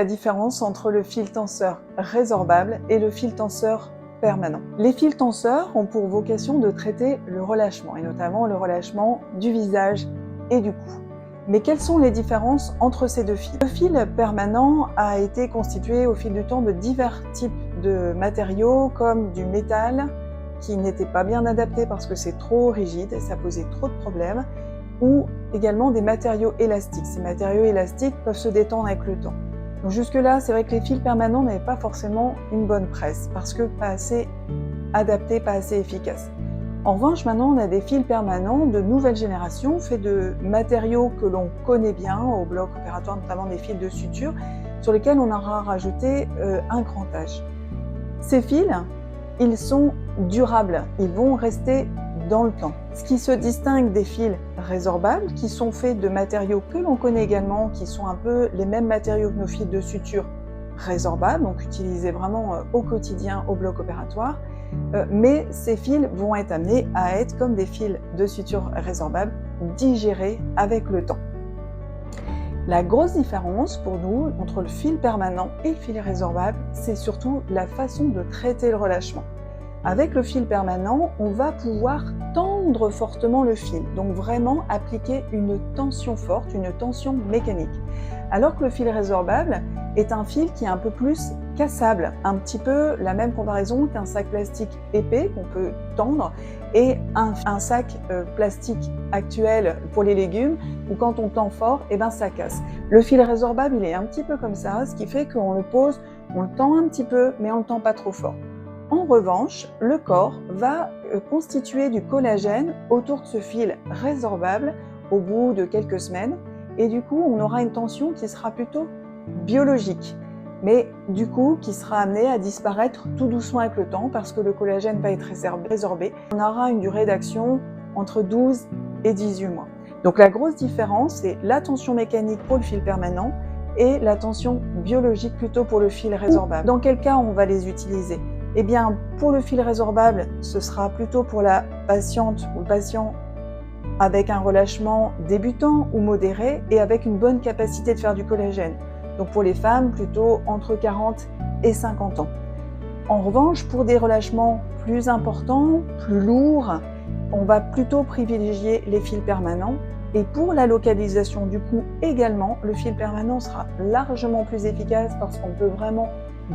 la différence entre le fil tenseur résorbable et le fil tenseur permanent. Les fils tenseurs ont pour vocation de traiter le relâchement, et notamment le relâchement du visage et du cou. Mais quelles sont les différences entre ces deux fils? Le fil permanent a été constitué au fil du temps de divers types de matériaux, comme du métal, qui n'était pas bien adapté parce que c'est trop rigide et ça posait trop de problèmes, ou également des matériaux élastiques. Ces matériaux élastiques peuvent se détendre avec le temps. Donc jusque-là, c'est vrai que les fils permanents n'avaient pas forcément une bonne presse, parce que pas assez adaptés, pas assez efficaces. En revanche, maintenant, on a des fils permanents de nouvelle génération, faits de matériaux que l'on connaît bien au bloc opératoire, notamment des fils de suture, sur lesquels on aura rajouté un crantage. Ces fils, ils sont durables, ils vont rester dans le temps. Ce qui se distingue des fils résorbables, qui sont faits de matériaux que l'on connaît également, qui sont un peu les mêmes matériaux que nos fils de suture résorbables, donc utilisés vraiment au quotidien au bloc opératoire, mais ces fils vont être amenés à être comme des fils de suture résorbables, digérés avec le temps. La grosse différence pour nous entre le fil permanent et le fil résorbable, c'est surtout la façon de traiter le relâchement. Avec le fil permanent, on va pouvoir tendre fortement le fil, donc vraiment appliquer une tension forte, une tension mécanique. Alors que le fil résorbable est un fil qui est un peu plus cassable, un petit peu la même comparaison qu'un sac plastique épais qu'on peut tendre et un sac plastique actuel pour les légumes où quand on tend fort, ça casse. Le fil résorbable, il est un petit peu comme ça, ce qui fait qu'on le pose, on le tend un petit peu, mais on le tend pas trop fort. En revanche, le corps va constituer du collagène autour de ce fil résorbable au bout de quelques semaines et du coup, on aura une tension qui sera plutôt biologique, mais du coup, qui sera amenée à disparaître tout doucement avec le temps parce que le collagène va être résorbé. On aura une durée d'action entre 12 et 18 mois. Donc la grosse différence, c'est la tension mécanique pour le fil permanent et la tension biologique plutôt pour le fil résorbable. Dans quel cas on va les utiliser ? Eh bien, pour le fil résorbable, ce sera plutôt pour la patiente ou le patient avec un relâchement débutant ou modéré et avec une bonne capacité de faire du collagène. Donc pour les femmes, plutôt entre 40 et 50 ans. En revanche, pour des relâchements plus importants, plus lourds, on va plutôt privilégier les fils permanents. Et pour la localisation du cou également, le fil permanent sera largement plus efficace parce qu'on peut vraiment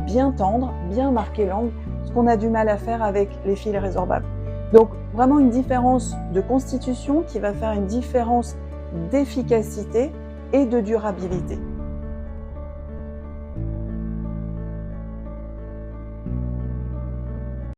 bien tendre, bien marquer l'angle, ce qu'on a du mal à faire avec les fils résorbables. Donc vraiment une différence de constitution qui va faire une différence d'efficacité et de durabilité.